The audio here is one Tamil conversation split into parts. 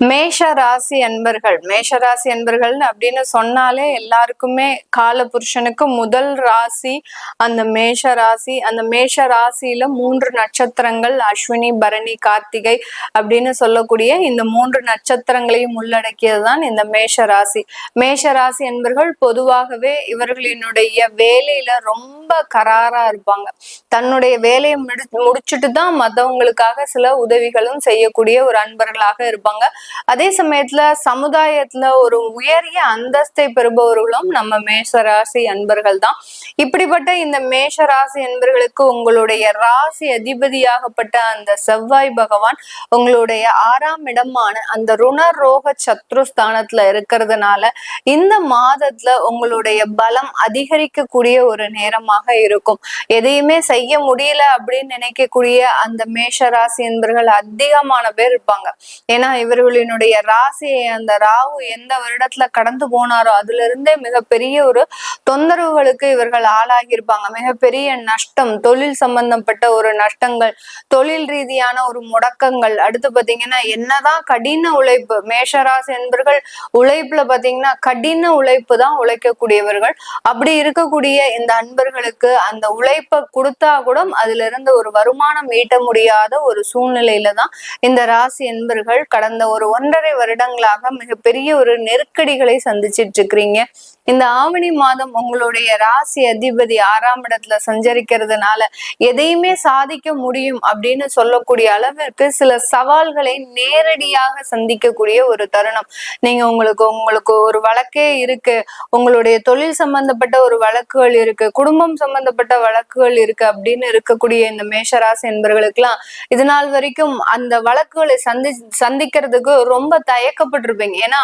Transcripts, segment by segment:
மேஷ ராசி அன்பர்கள் அப்படின்னு சொன்னாலே எல்லாருக்குமே கால புருஷனுக்கு முதல் ராசி அந்த மேஷ ராசி. அந்த மேஷ ராசியில 3 நட்சத்திரங்கள் அஸ்வினி, பரணி, கார்த்திகை அப்படின்னு சொல்லக்கூடிய இந்த 3 நட்சத்திரங்களையும் உள்ளடக்கியதுதான் இந்த மேஷ ராசி. மேஷ ராசி அன்பர்கள் பொதுவாகவே இவர்களினுடைய வேலையில ரொம்ப கராரா இருப்பாங்க. தன்னுடைய வேலையை முடிச்சுட்டு தான் மற்றவங்களுக்காக சில உதவிகளும் செய்யக்கூடிய ஒரு அன்பர்களாக இருப்பாங்க. அதே சமயத்துல சமுதாயத்துல ஒரு உயரிய அந்தஸ்தை பெறுபவர்களும் நம்ம மேஷராசி அன்பர்கள் தான். இப்படிப்பட்ட இந்த மேஷராசி அன்பர்களுக்கு உங்களுடைய ராசி அதிபதியாகப்பட்ட அந்த செவ்வாய் பகவான் உங்களுடைய 6ஆம் இடமான அந்த ருணரோக சத்ருஸ்தானத்துல இருக்கிறதுனால இந்த மாதத்துல உங்களுடைய பலம் அதிகரிக்கக்கூடிய ஒரு நேரமாக இருக்கும். எதையுமே செய்ய முடியல அப்படின்னு நினைக்கக்கூடிய அந்த மேஷராசி என்பர்கள் அதிகமான பேர் இருப்பாங்க. ஏன்னா இவர்களினுடைய ராசியை அந்த ராகு எந்த வருடத்துல கடந்து போனாரோ அதுல இருந்தே மிகப்பெரிய ஒரு தொந்தரவுகளுக்கு இவர்கள் ஆளாகி இருப்பாங்க. மிகப்பெரிய நஷ்டம், தொழில் சம்பந்தப்பட்ட ஒரு நஷ்டங்கள், தொழில் ரீதியான ஒரு முடக்கங்கள். அடுத்து பாத்தீங்கன்னா என்னதான் கடின உழைப்பு, மேஷராசி என்பர்கள் உழைப்புல பாத்தீங்கன்னா கடின உழைப்பு தான் உழைக்கக்கூடியவர்கள். அப்படி இருக்கக்கூடிய இந்த அன்பர்களுக்கு அந்த உழைப்பை கொடுத்தா கூட அதுல இருந்து ஒரு வருமானம் ஈட்ட முடியாத ஒரு சூழ்நிலையில தான் இந்த ராசி என்பர்கள் கடந்த ஒரு 1.5 வருடங்களாக மிகப்பெரிய ஒரு நெருக்கடிகளை சந்திச்சிட்டு இருக்கிறீங்க. இந்த ஆவணி மாதம் உங்களுடைய ராசி அதிபதி 6ஆம் இடத்துல சஞ்சரிக்கிறதுனால எதையுமே சாதிக்க முடியும் அப்படின்னு சொல்லக்கூடிய அளவிற்கு சில சவால்களை நேரடியாக சந்திக்கக்கூடிய ஒரு தருணம். நீங்க உங்களுக்கு ஒரு வழக்கே இருக்கு, உங்களுடைய தொழில் சம்பந்தப்பட்ட ஒரு வழக்குகள் இருக்கு, குடும்பம் சம்பந்தப்பட்ட வழக்குகள் இருக்கு அப்படின்னு இருக்கக்கூடிய இந்த மேஷராசி என்பவர்களுக்கு எல்லாம் இது நாள் வரைக்கும் அந்த வழக்குகளை சந்திக்கிறதுக்கு ரொம்ப தயக்கப்பட்டிருப்பீங்க. ஏன்னா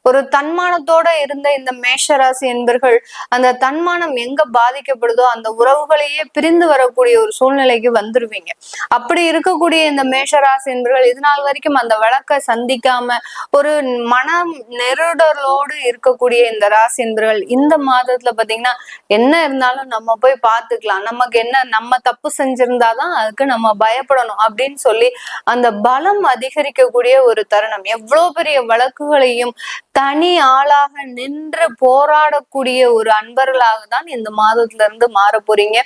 ஒரு தன்மானத்தோட இருந்த இந்த மேஷராசி என்பர்கள் அந்த தன்மானம் எங்க பாதிக்கப்படுதோ அந்த உறவுகளையே பிரிந்து வரக்கூடிய ஒரு சூழ்நிலைக்கு வந்துருவீங்க. அப்படி இருக்கக்கூடிய இந்த மேஷராசி என்பர்கள் இது நாள் வரைக்கும் அந்த வழக்கை சந்திக்காம ஒரு மனம் நெருடலோடு இருக்கக்கூடிய இந்த ராசி என்பர்கள் இந்த மாதத்துல பாத்தீங்கன்னா என்ன இருந்தாலும் நம்ம போய் பார்த்துக்கலாம், நமக்கு என்ன நம்ம தப்பு செஞ்சிருந்தாதான் அதுக்கு நம்ம பயப்படணும் அப்படின்னு சொல்லி அந்த பலம் அதிகரிக்கக்கூடிய ஒரு தருணம். எவ்வளவு பெரிய வழக்குகளையும் தனி ஆளாக நின்று போராடக்கூடிய ஒரு அன்பர்களாக தான் இந்த மாதத்துல இருந்து மாற போறீங்க.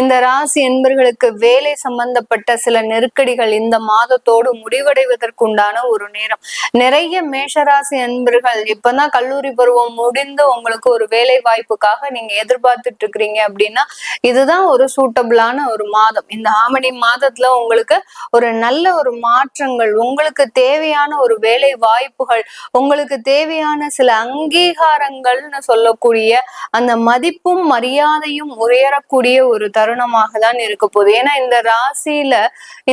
இந்த ராசி அன்பர்களுக்கு வேலை சம்பந்தப்பட்ட சில நெருக்கடிகள் இந்த மாதத்தோடு முடிவடைவதற்குண்டான ஒரு நேரம். நிறைய மேஷராசி அன்பர்கள் இப்பதான் கல்லூரி பருவம் முடிந்து உங்களுக்கு ஒரு வேலை வாய்ப்புக்காக நீங்க எதிர்பார்த்துட்டு இருக்கிறீங்க அப்படின்னா இதுதான் ஒரு சூட்டபிளான ஒரு மாதம். இந்த ஆவணி மாதத்துல உங்களுக்கு ஒரு நல்ல ஒரு மாற்றங்கள், உங்களுக்கு தேவையான ஒரு வேலை வாய்ப்புகள், உங்களுக்கு தேவையான சில அங்கீகாரங்கள்னு சொல்லக்கூடிய அந்த மதிப்பும் மரியாதையும் உயரக்கூடிய ஒரு தருணமாக தான் இருக்க போகுது. ஏன்னா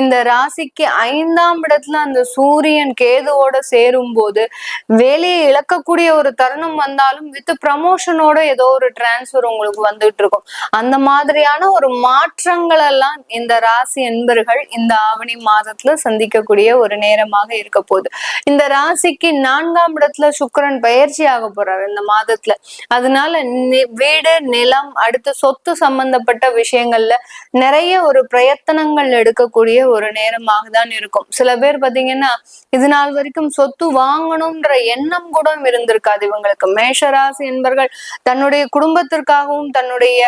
இந்த ராசிக்கு 5ஆம் இடத்துல அந்த சூரியன் கேதுவோட சேரும் போது வேலையை இழக்கக்கூடிய ஒரு தருணம் வந்தாலும் வித் ப்ரமோஷனோட ஏதோ ஒரு டிரான்ஸ்பர் உங்களுக்கு வந்துட்டு இருக்கும். அந்த மாதிரியான ஒரு மாற்றங்கள் எல்லாம் இந்த ராசி என்பர்கள் இந்த ஆவணி மாதத்துல சந்திக்கக்கூடிய ஒரு நேரமாக இருக்க போகுது. இந்த ராசிக்கு 4ஆம் இடத்துல சுக்கிரன் பயிற்சி ஆக போறாரு இந்த மாதத்துல. அதனால வீடு, நிலம், அடுத்த சொத்து சம்பந்தப்பட்ட விஷயங்கள்ல நிறைய ஒரு பிரயத்தனங்கள் எடுக்கக்கூடிய ஒரு நேரமாக தான் இருக்கும். சில பேர் பாத்தீங்கன்னா இது நாள் வரைக்கும் சொத்து வாங்கணும்ன்ற எண்ணம் கூட இருந்திருக்காது இவங்களுக்கு. மேஷராசி என்பர்கள் தன்னுடைய குடும்பத்திற்காகவும் தன்னுடைய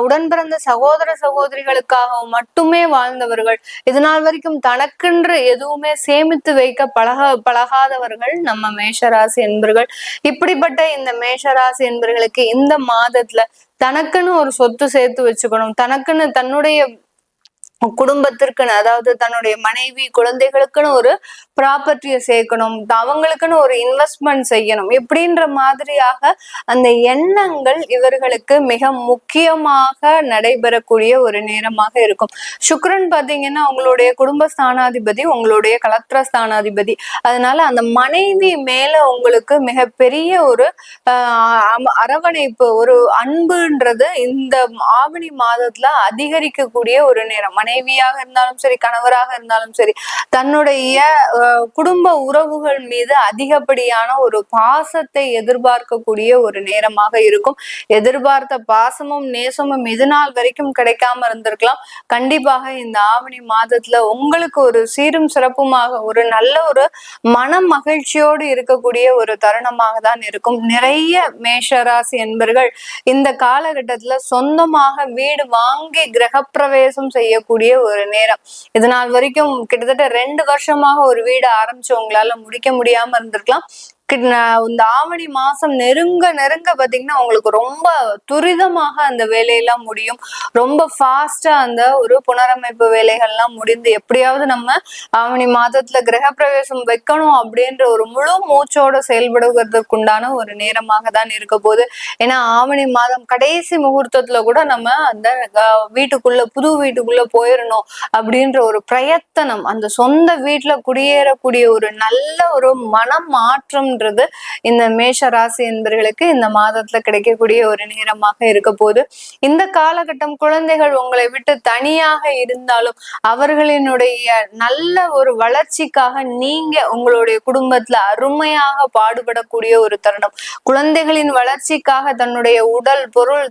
உடன் பிறந்த சகோதர சகோதரிகளுக்காகவும் மட்டுமே வாழ்ந்தவர்கள். இது நாள் வரைக்கும் தனக்கென்று எதுவுமே சேமித்து வைக்க பழகாதவர்கள் நம்ம மேஷராசி என்பர்கள். இப்படிப்பட்ட இந்த மேஷராசி என்பர்களுக்கு இந்த மாதத்துல தனக்குன்னு ஒரு சொத்து சேர்த்து வச்சுக்கணும், தனக்குன்னு தன்னுடைய குடும்பத்திற்குன்னு அதாவது தன்னுடைய மனைவி குழந்தைகளுக்குன்னு ஒரு ப்ராப்பர்ட்டியை சேர்க்கணும், அவங்களுக்குன்னு ஒரு இன்வெஸ்ட்மெண்ட் செய்யணும், இப்படின்ற மாதிரியாக அந்த எண்ணங்கள் இவர்களுக்கு மிக முக்கியமாக நடைபெறக்கூடிய ஒரு நேரமாக இருக்கும். சுக்கிரன் பாத்தீங்கன்னா உங்களுடைய குடும்பஸ்தானாதிபதி, உங்களுடைய கலத்திர ஸ்தானாதிபதி. அதனால அந்த மனைவி மேல உங்களுக்கு மிகப்பெரிய ஒரு அரவணைப்பு, ஒரு அன்புன்றது இந்த ஆவணி மாதத்துல அதிகரிக்கக்கூடிய ஒரு நேரம். மனைவியாக இருந்தாலும் சரி, கணவராக இருந்தாலும் சரி, தன்னுடைய குடும்ப உறவுகள் மீது அதிகப்படியான ஒரு பாசத்தை எதிர்பார்க்கக்கூடிய ஒரு நேரமாக இருக்கும். எதிர்பார்த்த பாசமும் நேசமும் இது நாள் வரைக்கும் கிடைக்காம இருந்திருக்கலாம். கண்டிப்பாக இந்த ஆவணி மாதத்துல உங்களுக்கு ஒரு சீரும் சிறப்புமாக ஒரு நல்ல ஒரு மன மகிழ்ச்சியோடு இருக்கக்கூடிய ஒரு தருணமாக தான் இருக்கும். நிறைய மேஷராசி என்பர்கள் இந்த காலகட்டத்துல சொந்தமாக வீடு வாங்கி கிரகப்பிரவேசம் செய்யக்கூடிய ஒரு நேரம். இது நாள் வரைக்கும் கிட்டத்தட்ட 2 வருஷமாக ஒரு வீடு ஆரம்பிச்சவங்களால முடிக்க முடியாம இருந்திருக்கலாம். இந்த ஆவணி மாசம் நெருங்க நெருங்க பாத்தீங்கன்னா உங்களுக்கு ரொம்ப துரிதமாக அந்த வேலையெல்லாம் முடியும். ரொம்ப ஃபாஸ்டா அந்த ஒரு புனரமைப்பு வேலைகள்லாம் முடிந்து எப்படியாவது நம்ம ஆவணி மாதத்துல கிரகப்பிரவேசம் வைக்கணும் அப்படின்ற ஒரு முழு மூச்சோட செயல்படுவதற்குண்டான ஒரு நேரமாக தான் இருக்க போகுது. ஏன்னா ஆவணி மாதம் கடைசி முகூர்த்தத்துல கூட நம்ம அந்த வீட்டுக்குள்ள புது வீட்டுக்குள்ள போயிடணும் அப்படின்ற ஒரு பிரயத்தனம், அந்த சொந்த வீட்டுல குடியேறக்கூடிய ஒரு நல்ல ஒரு மனம் மாற்றம் இந்த மேஷ ராசி என்பவர்களுக்கு இந்த மாதத்துல கிடைக்கக்கூடிய ஒரு நேரமாக இருக்க போது. இந்த காலகட்டம் குழந்தைகள் உங்களை விட்டு தனியாக இருந்தாலும் அவர்களினுடைய நல்ல ஒரு வளர்ச்சிக்காக நீங்க உங்களுடைய குடும்பத்துல அருமையாக பாடுபடக்கூடிய ஒரு தருணம். குழந்தைகளின் வளர்ச்சிக்காக தன்னுடைய உடல், பொருள்,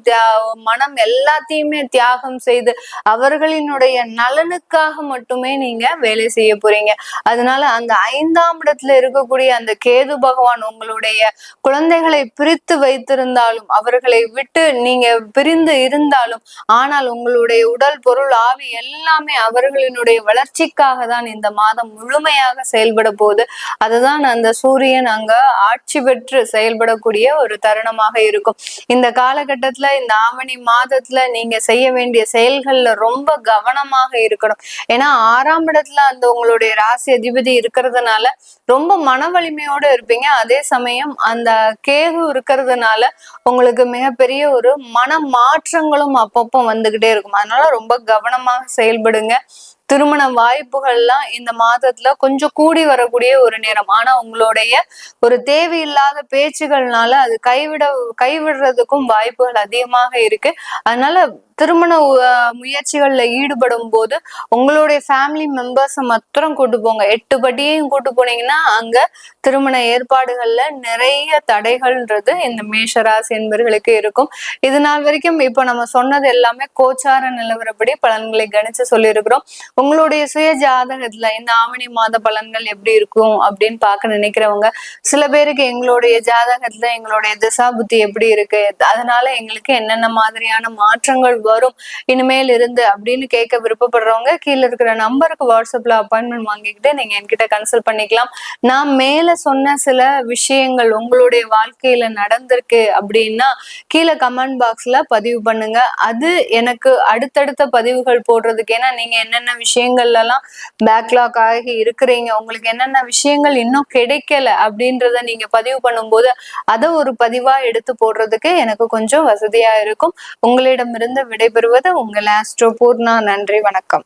மனம் எல்லாத்தையுமே தியாகம் செய்து அவர்களினுடைய நலனுக்காக மட்டுமே நீங்க வேலை செய்ய போறீங்க. அதனால அந்த 5ஆம் இடத்துல இருக்கக்கூடிய அந்த கேது பகவான் உங்களுடைய குழந்தைகளை பிரித்து வைத்திருந்தாலும், அவர்களை விட்டு நீங்க பிரிந்து இருந்தாலும், ஆனால் உங்களுடைய உடல், பொருள், ஆவி எல்லாமே அவர்களினுடைய வளர்ச்சிக்காக தான் இந்த மாதம் முழுமையாக செயல்பட போகுது. அதுதான் அந்த சூரியன் அங்க ஆட்சி பெற்று செயல்படக்கூடிய ஒரு தருணமாக இருக்கும். இந்த காலகட்டத்துல இந்த ஆவணி மாதத்துல நீங்க செய்ய வேண்டிய செயல்கள்ல ரொம்ப கவனமாக இருக்கணும். ஏன்னா 6ஆம் இடத்துல அந்த உங்களுடைய ராசி அதிபதி இருக்கிறதுனால ரொம்ப மன வலிமையோட இருப்பீங்க. அதே சமயம் அந்த கேது இருக்கிறதுனால உங்களுக்கு மிகப்பெரிய ஒரு மன மாற்றங்களும் அப்பப்போ வந்துகிட்டே இருக்கும். அதனால ரொம்ப கவனமாக செயல்படுங்க. திருமண வாய்ப்புகள்லாம் இந்த மாதத்துல கொஞ்சம் கூடி வரக்கூடிய ஒரு நேரம். ஆனா உங்களுடைய ஒரு தேவையில்லாத பேச்சுகள்னால அது கைவிடுறதுக்கும் வாய்ப்புகள் அதிகமாக இருக்கு. அதனால திருமண முயற்சிகள்ல ஈடுபடும் போது உங்களுடைய ஃபேமிலி மெம்பர்ஸை மாத்திரம் கூட்டு போங்க. 8 படியையும் கூட்டு போனீங்கன்னா அங்க திருமண ஏற்பாடுகள்ல நிறைய தடைகள்ன்றது இந்த மேஷராசி என்பவர்களுக்கு இருக்கும். இது நாள் வரைக்கும் இப்ப நம்ம சொன்னது எல்லாமே கோச்சார நிலவரப்படி பலன்களை கணிச்சு சொல்லியிருக்கிறோம். உங்களுடைய சுய ஜாதகத்துல இந்த ஆவணி மாத பலன்கள் எப்படி இருக்கும் அப்படின்னு பார்க்க நினைக்கிறவங்க, சில பேருக்கு எங்களுடைய ஜாதகத்துல எங்களுடைய திசா புத்தி எப்படி இருக்கு, அதனால எங்களுக்கு என்னென்ன மாதிரியான மாற்றங்கள் வரும் இனிமேல் இருந்து அப்படின்னு கேட்க விருப்பப்படுறவங்க கீழே இருக்கிற நம்பருக்கு வாட்ஸ்அப்ல அப்பாயின்மெண்ட் வாங்கிக்கிட்டு நீங்க என்கிட்ட கன்சல்ட் பண்ணிக்கலாம். நான் மேல சொன்ன சில விஷயங்கள் உங்களுடைய வாழ்க்கையில நடந்திருக்கு அப்படின்னா கீழே கமெண்ட் பாக்ஸ்ல பதிவு பண்ணுங்க. அது எனக்கு அடுத்தடுத்த பதிவுகள் போடுறதுக்கு, ஏன்னா நீங்க என்னென்ன விஷயங்கள்ல எல்லாம் பேக்லாக் ஆகி இருக்கிறீங்க, உங்களுக்கு என்னென்ன விஷயங்கள் இன்னும் கிடைக்கல அப்படின்றத நீங்க பதிவு பண்ணும்போது அதை ஒரு பதிவா எடுத்து போடுறதுக்கு எனக்கு கொஞ்சம் வசதியா இருக்கும். உங்களிடமிருந்து விடைபெறுவது உங்கள் ஆஸ்ட்ரோ பூர்ணா. நன்றி, வணக்கம்.